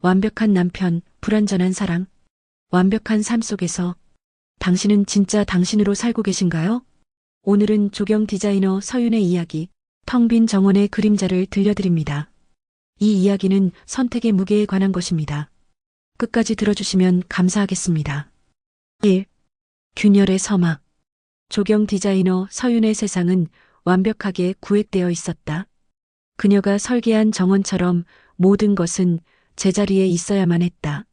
완벽한 남편, 불완전한 사랑, 완벽한 삶 속에서 당신은 진짜 당신으로 살고 계신가요? 오늘은 조경 디자이너 서윤의 이야기, 텅 빈 정원의 그림자를 들려드립니다. 이 이야기는 선택의 무게에 관한 것입니다. 끝까지 들어주시면 감사하겠습니다. 1. 균열의 서막. 조경 디자이너 서윤의 세상은 완벽하게 구획되어 있었다. 그녀가 설계한 정원처럼 모든 것은 제자리에 있어야만 했다.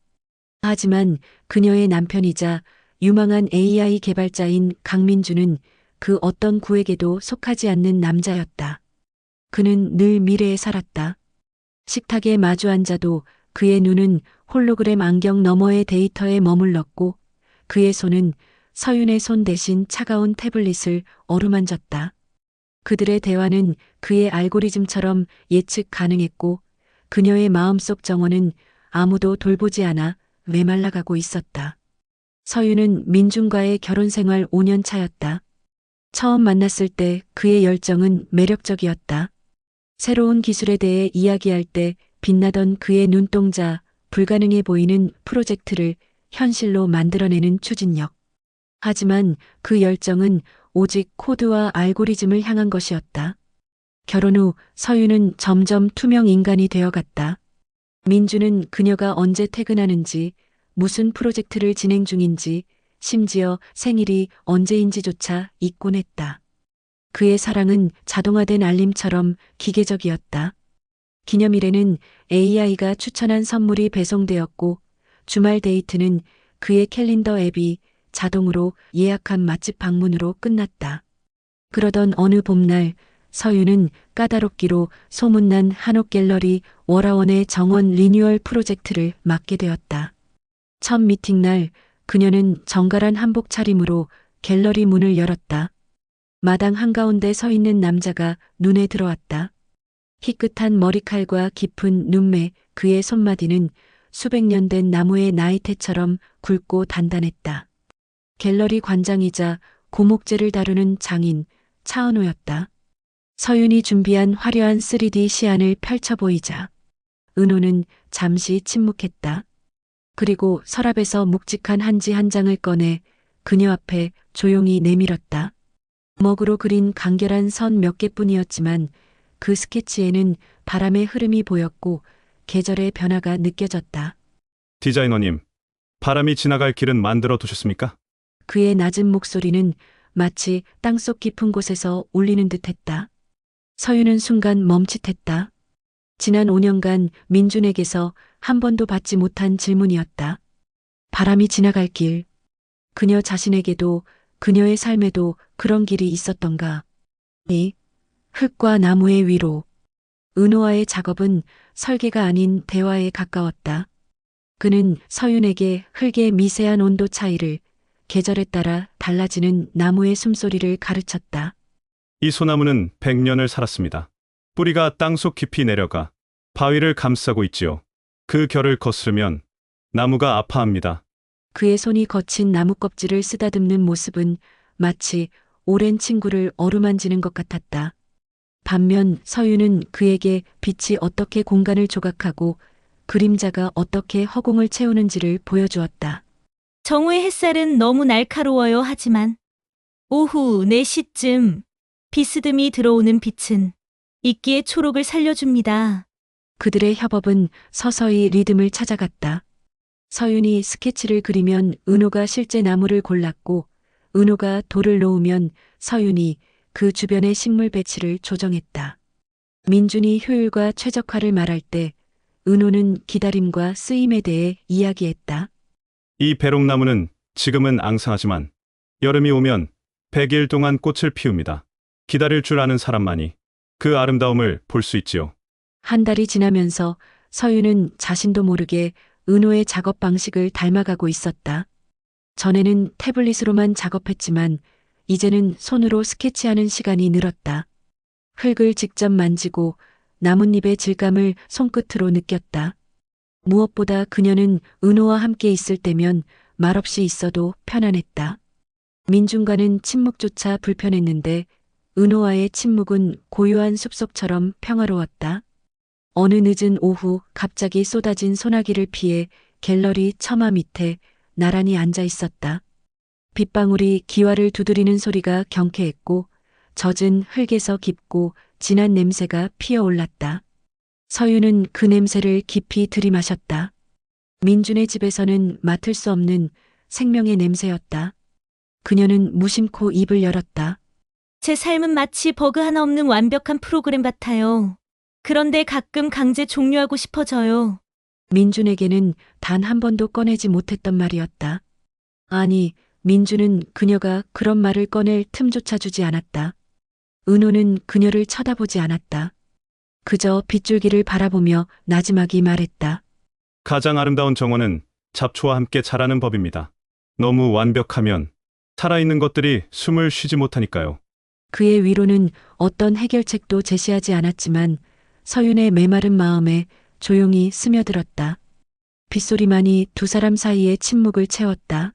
하지만 그녀의 남편이자 유망한 AI 개발자인 강민주는 그 어떤 구획에도 속하지 않는 남자였다. 그는 늘 미래에 살았다. 식탁에 마주 앉아도 그의 눈은 홀로그램 안경 너머의 데이터에 머물렀고 그의 손은 서윤의 손 대신 차가운 태블릿을 어루만졌다. 그들의 대화는 그의 알고리즘처럼 예측 가능했고 그녀의 마음속 정원은 아무도 돌보지 않아 메말라가고 있었다. 서윤은 민준과의 결혼 생활 5년 차였다. 처음 만났을 때 그의 열정은 매력적이었다. 새로운 기술에 대해 이야기할 때 빛나던 그의 눈동자, 불가능해 보이는 프로젝트를 현실로 만들어내는 추진력. 하지만 그 열정은 오직 코드와 알고리즘을 향한 것이었다. 결혼 후 서윤은 점점 투명 인간이 되어갔다. 민주는 그녀가 언제 퇴근하는지, 무슨 프로젝트를 진행 중인지, 심지어 생일이 언제인지조차 잊곤 했다. 그의 사랑은 자동화된 알림처럼 기계적이었다. 기념일에는 AI가 추천한 선물이 배송되었고 주말 데이트는 그의 캘린더 앱이 자동으로 예약한 맛집 방문으로 끝났다. 그러던 어느 봄날 서윤은 까다롭기로 소문난 한옥 갤러리 월화원의 정원 리뉴얼 프로젝트를 맡게 되었다. 첫 미팅날 그녀는 정갈한 한복 차림으로 갤러리 문을 열었다. 마당 한가운데 서 있는 남자가 눈에 들어왔다. 희끗한 머리칼과 깊은 눈매, 그의 손마디는 수백 년 된 나무의 나이테처럼 굵고 단단했다. 갤러리 관장이자 고목재를 다루는 장인 차은우였다. 서윤이 준비한 화려한 3D 시안을 펼쳐 보이자 은호는 잠시 침묵했다. 그리고 서랍에서 묵직한 한지 한 장을 꺼내 그녀 앞에 조용히 내밀었다. 먹으로 그린 간결한 선 몇 개뿐이었지만 그 스케치에는 바람의 흐름이 보였고 계절의 변화가 느껴졌다. 디자이너님, 바람이 지나갈 길은 만들어 두셨습니까? 그의 낮은 목소리는 마치 땅속 깊은 곳에서 울리는 듯했다. 서윤은 순간 멈칫했다. 지난 5년간 민준에게서 한 번도 받지 못한 질문이었다. 바람이 지나갈 길. 그녀 자신에게도 그녀의 삶에도 그런 길이 있었던가. 이 흙과 나무의 위로. 은호와의 작업은 설계가 아닌 대화에 가까웠다. 그는 서윤에게 흙의 미세한 온도 차이를, 계절에 따라 달라지는 나무의 숨소리를 가르쳤다. 이 소나무는 100년을 살았습니다. 뿌리가 땅속 깊이 내려가 바위를 감싸고 있지요. 그 결을 거스르면 나무가 아파합니다. 그의 손이 거친 나무 껍질을 쓰다듬는 모습은 마치 오랜 친구를 어루만지는 것 같았다. 반면 서윤은 그에게 빛이 어떻게 공간을 조각하고 그림자가 어떻게 허공을 채우는지를 보여주었다. 정오의 햇살은 너무 날카로워요. 하지만 오후 4시쯤 비스듬히 들어오는 빛은 이끼의 초록을 살려줍니다. 그들의 협업은 서서히 리듬을 찾아갔다. 서윤이 스케치를 그리면 은호가 실제 나무를 골랐고 은호가 돌을 놓으면 서윤이 그 주변의 식물 배치를 조정했다. 민준이 효율과 최적화를 말할 때 은호는 기다림과 쓰임에 대해 이야기했다. 이 배롱나무는 지금은 앙상하지만 여름이 오면 100일 동안 꽃을 피웁니다. 기다릴 줄 아는 사람만이 그 아름다움을 볼 수 있지요. 한 달이 지나면서 서윤은 자신도 모르게 은호의 작업 방식을 닮아가고 있었다. 전에는 태블릿으로만 작업했지만 이제는 손으로 스케치하는 시간이 늘었다. 흙을 직접 만지고 나뭇잎의 질감을 손끝으로 느꼈다. 무엇보다 그녀는 은호와 함께 있을 때면 말없이 있어도 편안했다. 민준과는 침묵조차 불편했는데 은호와의 침묵은 고요한 숲속처럼 평화로웠다. 어느 늦은 오후 갑자기 쏟아진 소나기를 피해 갤러리 처마 밑에 나란히 앉아 있었다. 빗방울이 기와를 두드리는 소리가 경쾌했고 젖은 흙에서 깊고 진한 냄새가 피어올랐다. 서유는 그 냄새를 깊이 들이마셨다. 민준의 집에서는 맡을 수 없는 생명의 냄새였다. 그녀는 무심코 입을 열었다. 제 삶은 마치 버그 하나 없는 완벽한 프로그램 같아요. 그런데 가끔 강제 종료하고 싶어져요. 민준에게는 단 한 번도 꺼내지 못했던 말이었다. 아니, 민준은 그녀가 그런 말을 꺼낼 틈조차 주지 않았다. 은호는 그녀를 쳐다보지 않았다. 그저 빗줄기를 바라보며 나지막이 말했다. 가장 아름다운 정원은 잡초와 함께 자라는 법입니다. 너무 완벽하면 살아있는 것들이 숨을 쉬지 못하니까요. 그의 위로는 어떤 해결책도 제시하지 않았지만 서윤의 메마른 마음에 조용히 스며들었다. 빗소리만이 두 사람 사이의 침묵을 채웠다.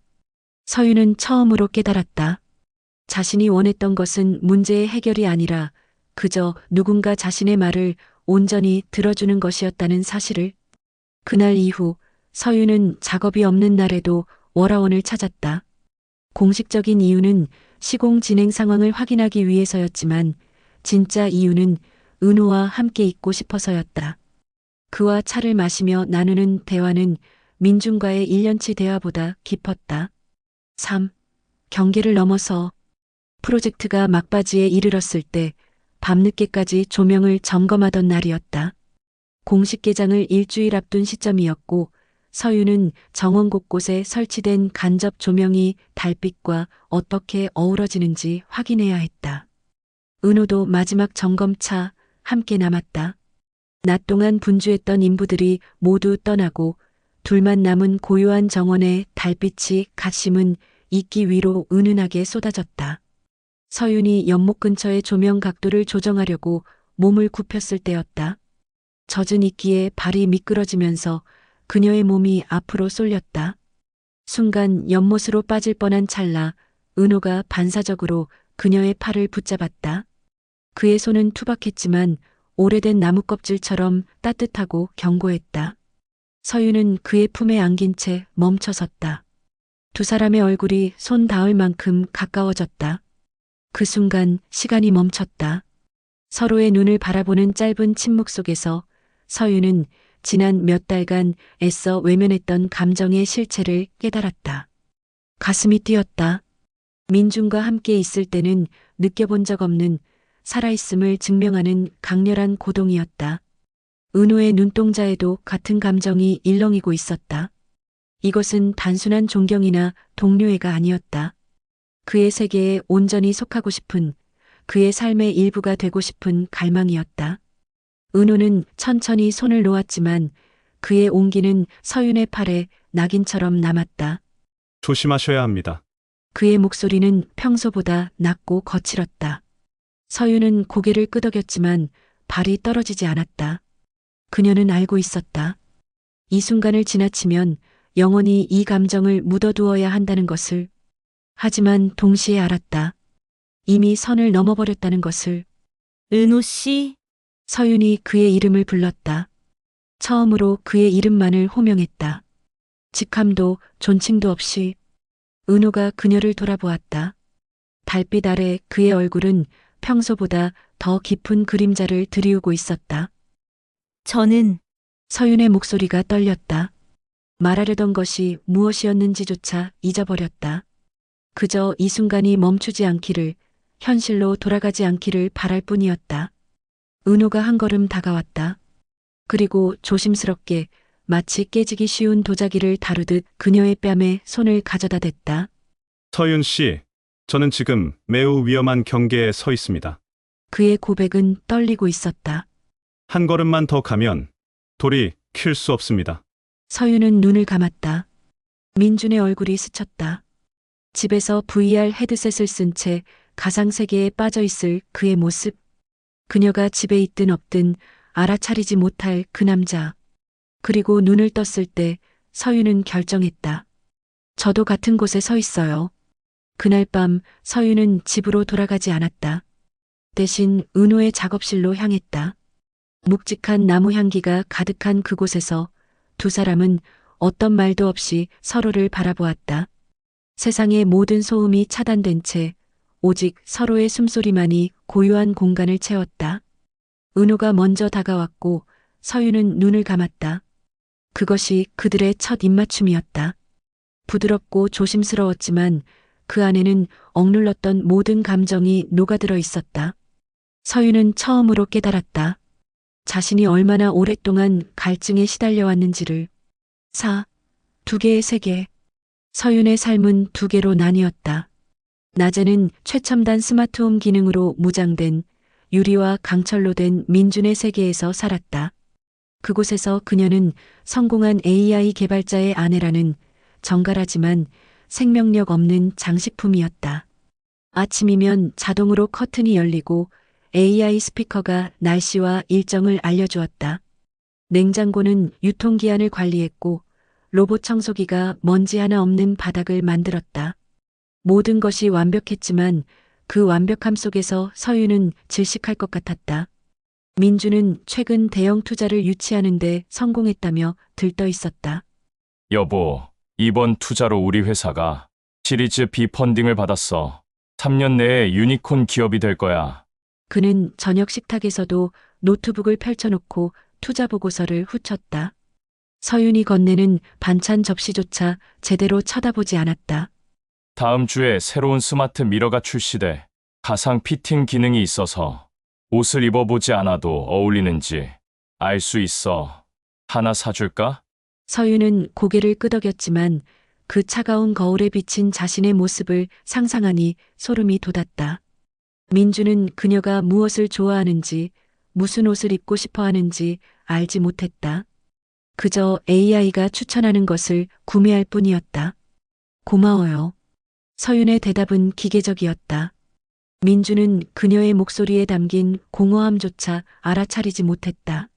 서윤은 처음으로 깨달았다. 자신이 원했던 것은 문제의 해결이 아니라 그저 누군가 자신의 말을 온전히 들어주는 것이었다는 사실을. 그날 이후 서윤은 작업이 없는 날에도 월화원을 찾았다. 공식적인 이유는 시공 진행 상황을 확인하기 위해서였지만 진짜 이유는 은호와 함께 있고 싶어서였다. 그와 차를 마시며 나누는 대화는 민준과의 1년치 대화보다 깊었다. 3. 경계를 넘어서 프로젝트가 막바지에 이르렀을 때 밤늦게까지 조명을 점검하던 날이었다. 공식 개장을 일주일 앞둔 시점이었고 서유는 정원 곳곳에 설치된 간접 조명이 달빛과 어떻게 어우러지는지 확인해야 했다. 은호도 마지막 점검차 함께 남았다. 낮 동안 분주했던 인부들이 모두 떠나고 둘만 남은 고요한 정원에 달빛이 갓심은 이끼 위로 은은하게 쏟아졌다. 서윤이 연못 근처의 조명 각도를 조정하려고 몸을 굽혔을 때였다. 젖은 이끼에 발이 미끄러지면서 그녀의 몸이 앞으로 쏠렸다. 순간 연못으로 빠질 뻔한 찰나 은호가 반사적으로 그녀의 팔을 붙잡았다. 그의 손은 투박했지만 오래된 나무 껍질처럼 따뜻하고 견고했다. 서윤은 그의 품에 안긴 채 멈춰섰다. 두 사람의 얼굴이 손 닿을 만큼 가까워졌다. 그 순간 시간이 멈췄다. 서로의 눈을 바라보는 짧은 침묵 속에서 서윤은 지난 몇 달간 애써 외면했던 감정의 실체를 깨달았다. 가슴이 뛰었다. 민준과 함께 있을 때는 느껴본 적 없는 살아있음을 증명하는 강렬한 고동이었다. 은호의 눈동자에도 같은 감정이 일렁이고 있었다. 이것은 단순한 존경이나 동료애가 아니었다. 그의 세계에 온전히 속하고 싶은, 그의 삶의 일부가 되고 싶은 갈망이었다. 은호는 천천히 손을 놓았지만 그의 온기는 서윤의 팔에 낙인처럼 남았다. 조심하셔야 합니다. 그의 목소리는 평소보다 낮고 거칠었다. 서윤은 고개를 끄덕였지만 발이 떨어지지 않았다. 그녀는 알고 있었다. 이 순간을 지나치면 영원히 이 감정을 묻어두어야 한다는 것을. 하지만 동시에 알았다. 이미 선을 넘어버렸다는 것을. 은호 씨, 서윤이 그의 이름을 불렀다. 처음으로 그의 이름만을 호명했다. 직함도 존칭도 없이. 은호가 그녀를 돌아보았다. 달빛 아래 그의 얼굴은 평소보다 더 깊은 그림자를 드리우고 있었다. 저는 서윤의 목소리가 떨렸다. 말하려던 것이 무엇이었는지조차 잊어버렸다. 그저 이 순간이 멈추지 않기를, 현실로 돌아가지 않기를 바랄 뿐이었다. 은호가 한 걸음 다가왔다. 그리고 조심스럽게 마치 깨지기 쉬운 도자기를 다루듯 그녀의 뺨에 손을 가져다 댔다. 서윤 씨, 저는 지금 매우 위험한 경계에 서 있습니다. 그의 고백은 떨리고 있었다. 한 걸음만 더 가면 돌이 킬 수 없습니다. 서윤은 눈을 감았다. 민준의 얼굴이 스쳤다. 집에서 VR 헤드셋을 쓴 채 가상세계에 빠져있을 그의 모습. 그녀가 집에 있든 없든 알아차리지 못할 그 남자. 그리고 눈을 떴을 때 서윤은 결정했다. 저도 같은 곳에 서 있어요. 그날 밤 서윤은 집으로 돌아가지 않았다. 대신 은호의 작업실로 향했다. 묵직한 나무 향기가 가득한 그곳에서 두 사람은 어떤 말도 없이 서로를 바라보았다. 세상의 모든 소음이 차단된 채 오직 서로의 숨소리만이 고요한 공간을 채웠다. 은호가 먼저 다가왔고 서윤은 눈을 감았다. 그것이 그들의 첫 입맞춤이었다. 부드럽고 조심스러웠지만 그 안에는 억눌렀던 모든 감정이 녹아들어 있었다. 서윤은 처음으로 깨달았다. 자신이 얼마나 오랫동안 갈증에 시달려왔는지를. 두 개의 세계. 서윤의 삶은 두 개로 나뉘었다. 낮에는 최첨단 스마트홈 기능으로 무장된 유리와 강철로 된 민준의 세계에서 살았다. 그곳에서 그녀는 성공한 AI 개발자의 아내라는 정갈하지만 생명력 없는 장식품이었다. 아침이면 자동으로 커튼이 열리고 AI 스피커가 날씨와 일정을 알려주었다. 냉장고는 유통기한을 관리했고 로봇 청소기가 먼지 하나 없는 바닥을 만들었다. 모든 것이 완벽했지만 그 완벽함 속에서 서윤은 질식할 것 같았다. 민주는 최근 대형 투자를 유치하는데 성공했다며 들떠 있었다. 여보, 이번 투자로 우리 회사가 시리즈 B 펀딩을 받았어. 3년 내에 유니콘 기업이 될 거야. 그는 저녁 식탁에서도 노트북을 펼쳐놓고 투자 보고서를 후쳤다. 서윤이 건네는 반찬 접시조차 제대로 쳐다보지 않았다. 다음 주에 새로운 스마트 미러가 출시돼. 가상 피팅 기능이 있어서 옷을 입어보지 않아도 어울리는지 알 수 있어. 하나 사줄까? 서윤은 고개를 끄덕였지만 그 차가운 거울에 비친 자신의 모습을 상상하니 소름이 돋았다. 민주는 그녀가 무엇을 좋아하는지, 무슨 옷을 입고 싶어 하는지 알지 못했다. 그저 AI가 추천하는 것을 구매할 뿐이었다. 고마워요. 서윤의 대답은 기계적이었다. 민주는 그녀의 목소리에 담긴 공허함조차 알아차리지 못했다.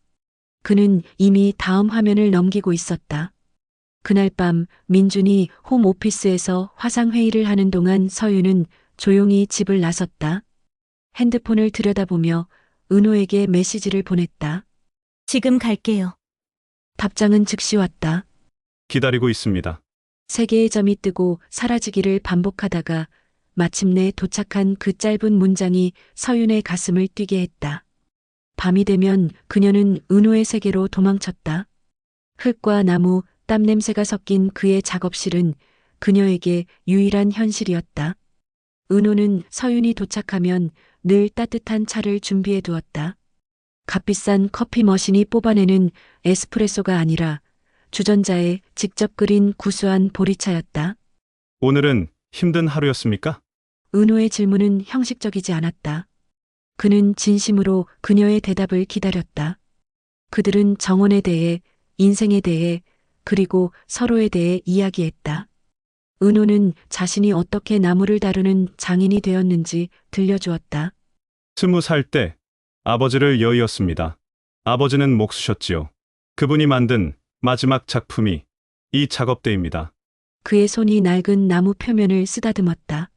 그는 이미 다음 화면을 넘기고 있었다. 그날 밤 민준이 홈오피스에서 화상회의를 하는 동안 서윤은 조용히 집을 나섰다. 핸드폰을 들여다보며 은호에게 메시지를 보냈다. 지금 갈게요. 답장은 즉시 왔다. 기다리고 있습니다. 세 개의 점이 뜨고 사라지기를 반복하다가 마침내 도착한 그 짧은 문장이 서윤의 가슴을 뛰게 했다. 밤이 되면 그녀는 은호의 세계로 도망쳤다. 흙과 나무, 땀 냄새가 섞인 그의 작업실은 그녀에게 유일한 현실이었다. 은호는 서윤이 도착하면 늘 따뜻한 차를 준비해 두었다. 값비싼 커피 머신이 뽑아내는 에스프레소가 아니라 주전자에 직접 끓인 구수한 보리차였다. 오늘은 힘든 하루였습니까? 은호의 질문은 형식적이지 않았다. 그는 진심으로 그녀의 대답을 기다렸다. 그들은 정원에 대해, 인생에 대해, 그리고 서로에 대해 이야기했다. 은호는 자신이 어떻게 나무를 다루는 장인이 되었는지 들려주었다. 20살 때 아버지를 여의었습니다. 아버지는 목수셨지요. 그분이 만든 마지막 작품이 이 작업대입니다. 그의 손이 낡은 나무 표면을 쓰다듬었다.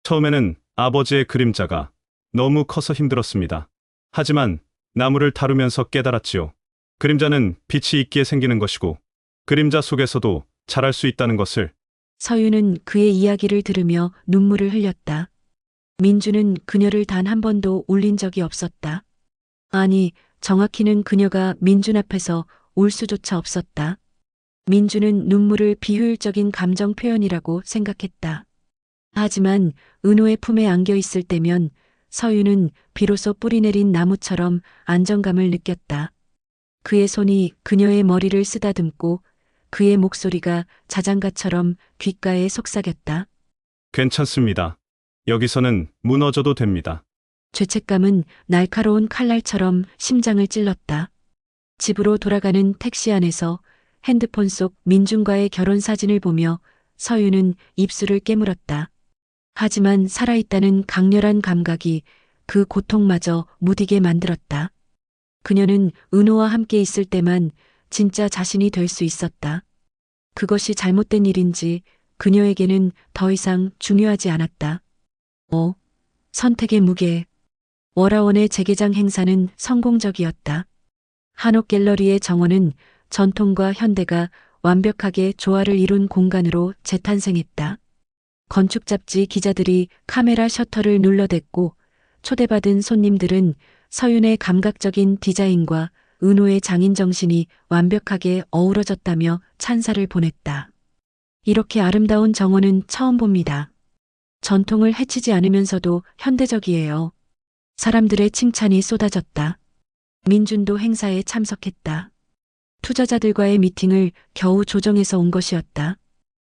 처음에는 아버지의 그림자가 너무 커서 힘들었습니다. 하지만 나무를 다루면서 깨달았지요. 그림자는 빛이 있기에 생기는 것이고 그림자 속에서도 자랄 수 있다는 것을. 서윤은 그의 이야기를 들으며 눈물을 흘렸다. 민주는 그녀를 단 한 번도 울린 적이 없었다. 아니, 정확히는 그녀가 민준 앞에서 울 수조차 없었다. 민주는 눈물을 비효율적인 감정 표현이라고 생각했다. 하지만 은호의 품에 안겨 있을 때면 서윤은 비로소 뿌리내린 나무처럼 안정감을 느꼈다. 그의 손이 그녀의 머리를 쓰다듬고 그의 목소리가 자장가처럼 귓가에 속삭였다. 괜찮습니다. 여기서는 무너져도 됩니다. 죄책감은 날카로운 칼날처럼 심장을 찔렀다. 집으로 돌아가는 택시 안에서 핸드폰 속 민준과의 결혼 사진을 보며 서윤은 입술을 깨물었다. 하지만 살아있다는 강렬한 감각이 그 고통마저 무디게 만들었다. 그녀는 은호와 함께 있을 때만 진짜 자신이 될 수 있었다. 그것이 잘못된 일인지 그녀에게는 더 이상 중요하지 않았다. 선택의 무게. 워라원의 재개장 행사는 성공적이었다. 한옥 갤러리의 정원은 전통과 현대가 완벽하게 조화를 이룬 공간으로 재탄생했다. 건축 잡지 기자들이 카메라 셔터를 눌러댔고 초대받은 손님들은 서윤의 감각적인 디자인과 은호의 장인 정신이 완벽하게 어우러졌다며 찬사를 보냈다. 이렇게 아름다운 정원은 처음 봅니다. 전통을 해치지 않으면서도 현대적이에요. 사람들의 칭찬이 쏟아졌다. 민준도 행사에 참석했다. 투자자들과의 미팅을 겨우 조정해서 온 것이었다.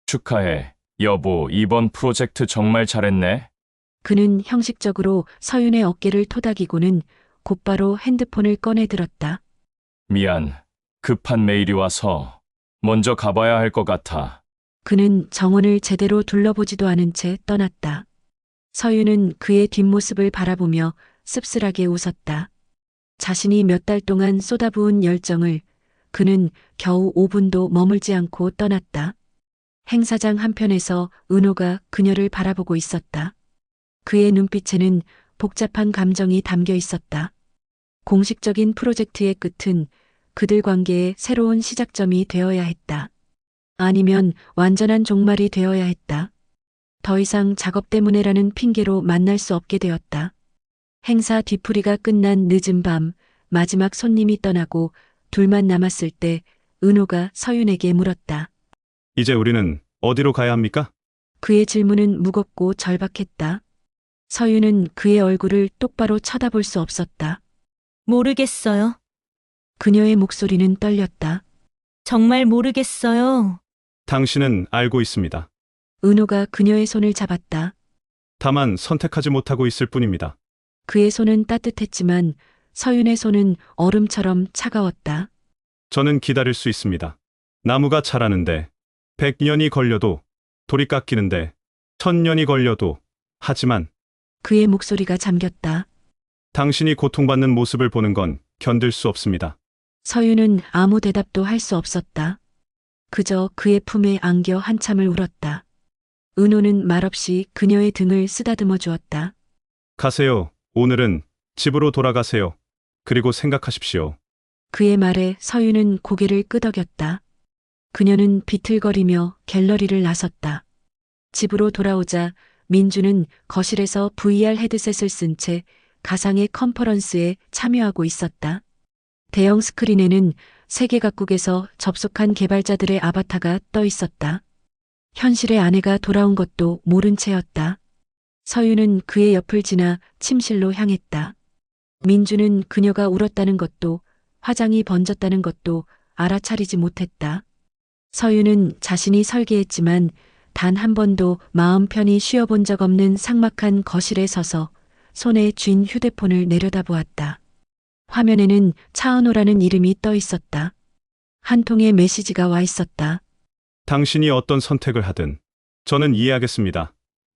축하해. 여보, 이번 프로젝트 정말 잘했네. 그는 형식적으로 서윤의 어깨를 토닥이고는 곧바로 핸드폰을 꺼내 들었다. 미안. 급한 메일이 와서 먼저 가봐야 할 것 같아. 그는 정원을 제대로 둘러보지도 않은 채 떠났다. 서윤은 그의 뒷모습을 바라보며 씁쓸하게 웃었다. 자신이 몇 달 동안 쏟아부은 열정을 그는 겨우 5분도 머물지 않고 떠났다. 행사장 한편에서 은호가 그녀를 바라보고 있었다. 그의 눈빛에는 복잡한 감정이 담겨 있었다. 공식적인 프로젝트의 끝은 그들 관계의 새로운 시작점이 되어야 했다. 아니면 완전한 종말이 되어야 했다. 더 이상 작업 때문에라는 핑계로 만날 수 없게 되었다. 행사 뒤풀이가 끝난 늦은 밤, 마지막 손님이 떠나고 둘만 남았을 때 은호가 서윤에게 물었다. 이제 우리는 어디로 가야 합니까? 그의 질문은 무겁고 절박했다. 서윤은 그의 얼굴을 똑바로 쳐다볼 수 없었다. 모르겠어요. 그녀의 목소리는 떨렸다. 정말 모르겠어요. 당신은 알고 있습니다. 은호가 그녀의 손을 잡았다. 다만 선택하지 못하고 있을 뿐입니다. 그의 손은 따뜻했지만 서윤의 손은 얼음처럼 차가웠다. 저는 기다릴 수 있습니다. 나무가 자라는데 100년이 걸려도 돌이 깎이는데 1000년이 걸려도 하지만 그의 목소리가 잠겼다. 당신이 고통받는 모습을 보는 건 견딜 수 없습니다. 서윤은 아무 대답도 할 수 없었다. 그저 그의 품에 안겨 한참을 울었다. 은호는 말없이 그녀의 등을 쓰다듬어 주었다. 가세요. 오늘은 집으로 돌아가세요. 그리고 생각하십시오. 그의 말에 서윤은 고개를 끄덕였다. 그녀는 비틀거리며 갤러리를 나섰다. 집으로 돌아오자 민주는 거실에서 VR 헤드셋을 쓴 채 가상의 컨퍼런스에 참여하고 있었다. 대형 스크린에는 세계 각국에서 접속한 개발자들의 아바타가 떠 있었다. 현실의 아내가 돌아온 것도 모른 채였다. 서윤은 그의 옆을 지나 침실로 향했다. 민주는 그녀가 울었다는 것도 화장이 번졌다는 것도 알아차리지 못했다. 서윤은 자신이 설계했지만 단 한 번도 마음 편히 쉬어본 적 없는 삭막한 거실에 서서 손에 쥔 휴대폰을 내려다보았다. 화면에는 차은호라는 이름이 떠 있었다. 한 통의 메시지가 와 있었다. 당신이 어떤 선택을 하든 저는 이해하겠습니다.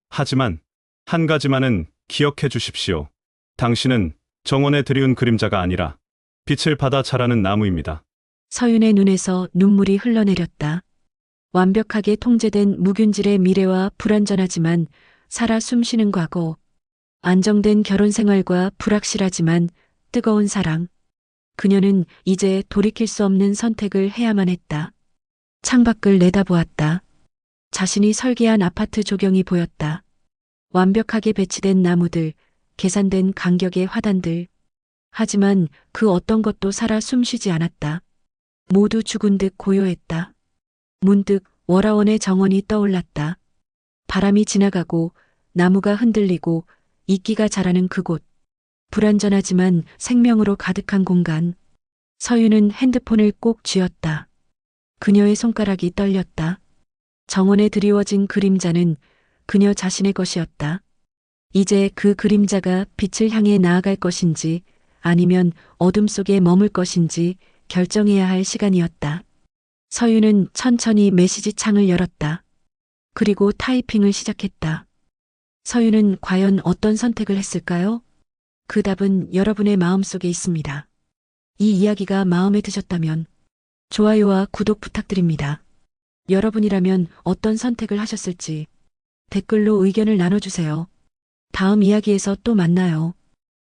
하지만 한 가지만은 기억해 주십시오. 당신은 정원에 들이운 그림자가 아니라 빛을 받아 자라는 나무입니다. 서윤의 눈에서 눈물이 흘러내렸다. 완벽하게 통제된 무균질의 미래와 불완전하지만 살아 숨쉬는 과거, 안정된 결혼 생활과 불확실하지만 뜨거운 사랑. 그녀는 이제 돌이킬 수 없는 선택을 해야만 했다. 창밖을 내다보았다. 자신이 설계한 아파트 조경이 보였다. 완벽하게 배치된 나무들, 계산된 간격의 화단들. 하지만 그 어떤 것도 살아 숨쉬지 않았다. 모두 죽은 듯 고요했다. 문득 월화원의 정원이 떠올랐다. 바람이 지나가고 나무가 흔들리고 이끼가 자라는 그곳. 불완전하지만 생명으로 가득한 공간. 서윤은 핸드폰을 꼭 쥐었다. 그녀의 손가락이 떨렸다. 정원에 드리워진 그림자는 그녀 자신의 것이었다. 이제 그 그림자가 빛을 향해 나아갈 것인지 아니면 어둠 속에 머물 것인지 결정해야 할 시간이었다. 서윤은 천천히 메시지 창을 열었다. 그리고 타이핑을 시작했다. 서윤은 과연 어떤 선택을 했을까요? 그 답은 여러분의 마음속에 있습니다. 이 이야기가 마음에 드셨다면 좋아요와 구독 부탁드립니다. 여러분이라면 어떤 선택을 하셨을지 댓글로 의견을 나눠주세요. 다음 이야기에서 또 만나요.